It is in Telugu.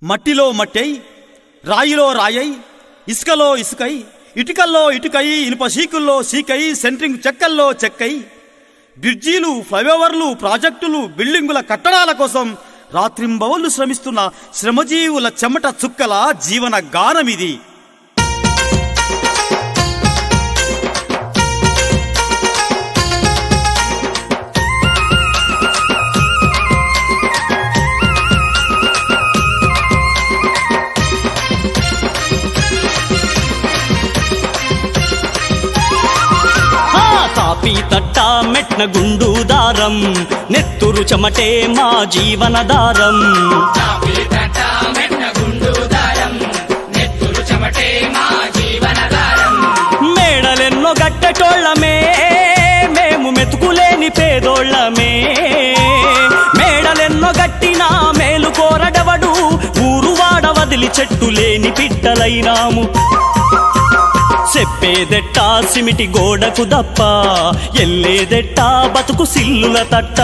మట్టిలో మట్టై, రాయిలో రాయై, ఇసుకలో ఇసుకై, ఇటుకల్లో ఇటుకై, ఇనుప సీకుల్లో సీకై, సెంట్రింగ్ చెక్కల్లో చెక్కై, బ్రిడ్జీలు, ఫ్లైఓవర్లు, ప్రాజెక్టులు, బిల్డింగుల కట్టడాల కోసం రాత్రింబవళ్లు శ్రమిస్తున్న శ్రమజీవుల చెమట చుక్కల జీవన గానమిది. కాపీ తట్ట మెట్న గుండు దారం, నెత్తురు చెమటే మా జీవనదారం. మేడలెన్నో గట్టెటోళ్ళమే మేము, మెతుకులేని పేదోళ్ళమే. మేడలెన్నో గట్టినా మేలు కోరడవడు, ఊరు వాడ వదిలి చెట్టు లేని పిట్టలైనాము. చెప్పేదెట్టా సిమిటి గోడకు దప్ప, ఎల్లేదెట్టా బతుకు సిల్లుల తట్ట.